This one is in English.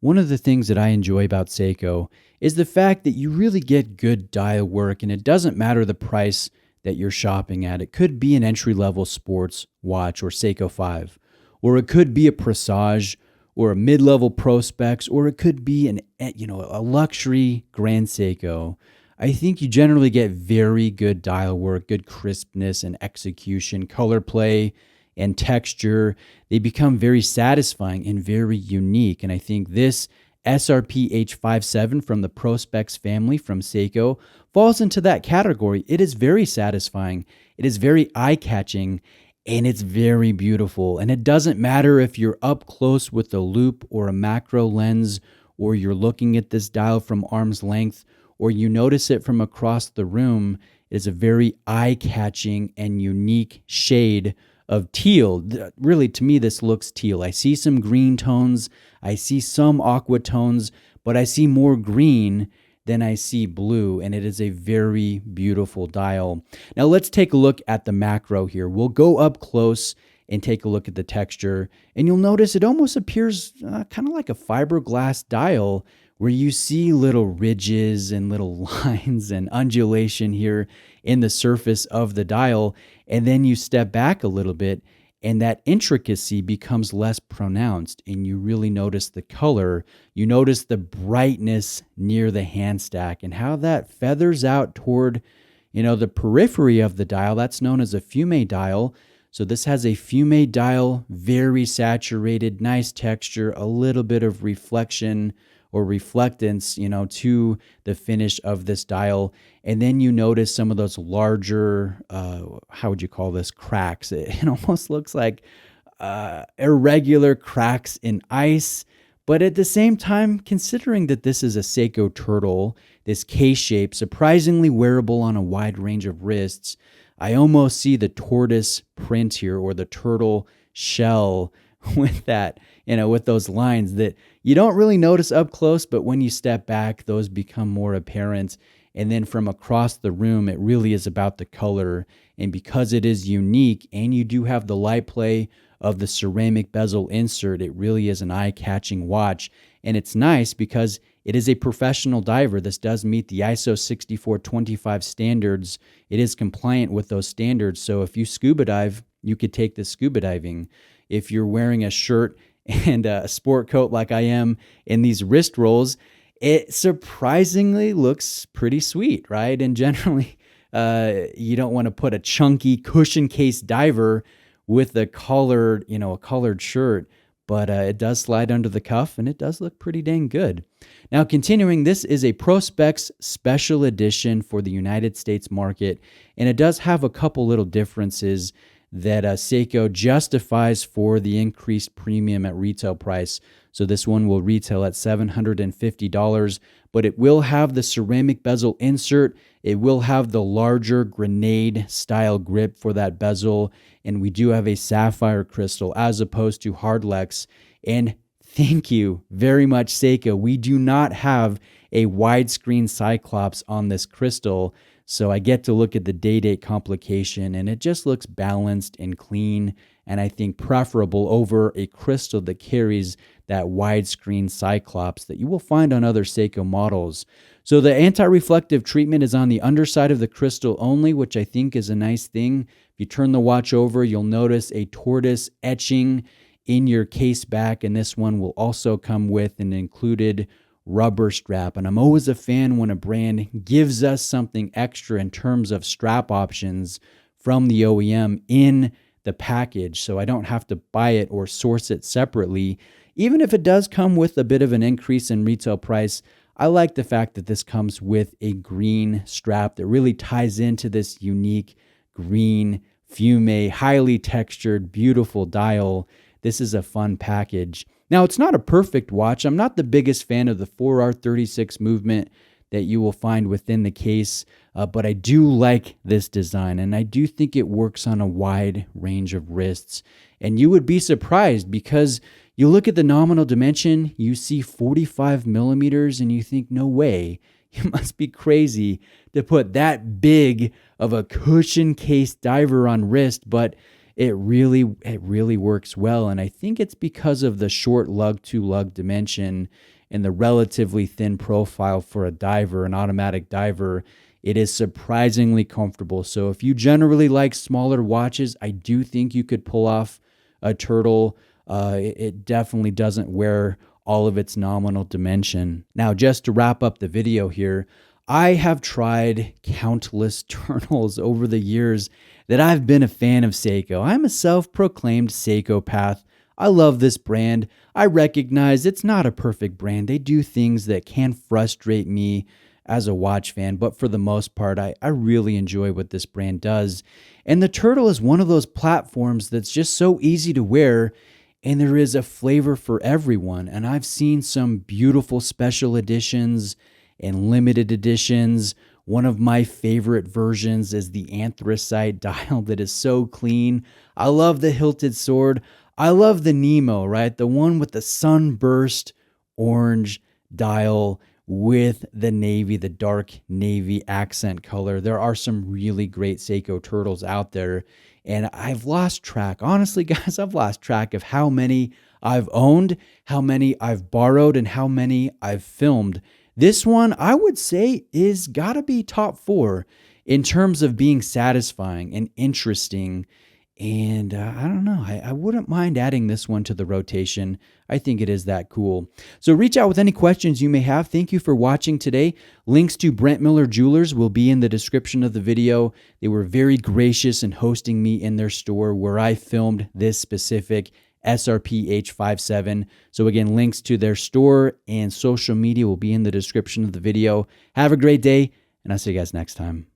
one of the things that I enjoy about Seiko is the fact that you really get good dial work, and it doesn't matter the price that you're shopping at. It could be an entry-level sports watch or Seiko 5, or it could be a Presage or a mid-level Pro Specs, or it could be a luxury Grand Seiko. I think you generally get very good dial work, good crispness and execution, color play and texture. They become very satisfying and very unique. And I think this SRP H57 from the Pro Specs family from Seiko falls into that category. It is very satisfying. It is very eye-catching, and it's very beautiful. And it doesn't matter if you're up close with a loop or a macro lens, or you're looking at this dial from arm's length, or you notice it from across the room. It is a very eye-catching and unique shade of teal. Really, to me, this looks teal. I see some green tones, I see some aqua tones, but I see more green than I see blue, and it is a very beautiful dial. Now let's take a look at the macro here. We'll go up close and take a look at the texture, and you'll notice it almost appears kind of like a fiberglass dial, where you see little ridges and little lines and undulation here in the surface of the dial. And then you step back a little bit and that intricacy becomes less pronounced, and you really notice the color. You notice the brightness near the hand stack and how that feathers out toward, the periphery of the dial. That's known as a fume dial. So this has a fume dial, very saturated, nice texture, a little bit of reflection or reflectance, to the finish of this dial. And then you notice some of those larger, how would you call this, cracks. It almost looks like irregular cracks in ice. But at the same time, considering that this is a Seiko Turtle, this K-shape, surprisingly wearable on a wide range of wrists, I almost see the tortoise print here, or the turtle shell with that, with those lines that you don't really notice up close, but when you step back, those become more apparent. And then from across the room, it really is about the color. And because it is unique, and you do have the light play of the ceramic bezel insert, it really is an eye-catching watch. And it's nice because it is a professional diver. This does meet the ISO 6425 standards. It is compliant with those standards. So if you scuba dive, you could take this scuba diving. If you're wearing a shirt and a sport coat like I am in these wrist rolls, it surprisingly looks pretty sweet, right? And generally, you don't want to put a chunky cushion case diver with a collared shirt, but it does slide under the cuff, and it does look pretty dang good. Now, continuing, this is a Pro Specs Special Edition for the United States market, and it does have a couple little differences that Seiko justifies for the increased premium at retail price. So this one will retail at $750, but it will have the ceramic bezel insert. It will have the larger grenade style grip for that bezel, and we do have a sapphire crystal as opposed to Hardlex. And thank you very much, Seiko. We do not have a widescreen Cyclops on this crystal, so I get to look at the day-date complication, and it just looks balanced and clean, and I think preferable over a crystal that carries that widescreen Cyclops that you will find on other Seiko models. So the anti-reflective treatment is on the underside of the crystal only, which I think is a nice thing. If you turn the watch over, you'll notice a tortoise etching in your case back, and this one will also come with an included rubber strap. And I'm always a fan when a brand gives us something extra in terms of strap options from the OEM in the package, so I don't have to buy it or source it separately. Even if it does come with a bit of an increase in retail price, I like the fact that this comes with a green strap that really ties into this unique green fume, highly textured, beautiful dial. This is a fun package. Now, it's not a perfect watch. I'm not the biggest fan of the 4R36 movement that you will find within the case, but I do like this design, and I do think it works on a wide range of wrists. And you would be surprised because you look at the nominal dimension, you see 45 millimeters, and you think, no way, you must be crazy to put that big of a cushion case diver on wrist, but it really works well. And I think it's because of the short lug to lug dimension and the relatively thin profile for a diver, an automatic diver. It is surprisingly comfortable. So if you generally like smaller watches, I do think you could pull off a Turtle. It definitely doesn't wear all of its nominal dimension. Now, just to wrap up the video here, I have tried countless Turtles over the years that I've been a fan of Seiko. I'm a self-proclaimed Seikopath. I love this brand. I recognize it's not a perfect brand. They do things that can frustrate me as a watch fan, but for the most part, I really enjoy what this brand does. And the Turtle is one of those platforms that's just so easy to wear, and there is a flavor for everyone. And I've seen some beautiful special editions and limited editions. One of my favorite versions is the anthracite dial that is so clean. I love the hilted sword. I love the Nemo, right? The one with the sunburst orange dial with the navy, the dark navy accent color. There are some really great Seiko Turtles out there, and I've lost track. Honestly, guys, I've lost track of how many I've owned, how many I've borrowed, and how many I've filmed. This one, I would say, is gotta be top 4 in terms of being satisfying and interesting. And I don't know, I wouldn't mind adding this one to the rotation. I think it is that cool. So reach out with any questions you may have. Thank you for watching today. Links to Brent Miller Jewelers will be in the description of the video. They were very gracious in hosting me in their store where I filmed this specific SRP H57. So again, links to their store and social media will be in the description of the video. Have a great day, and I'll see you guys next time.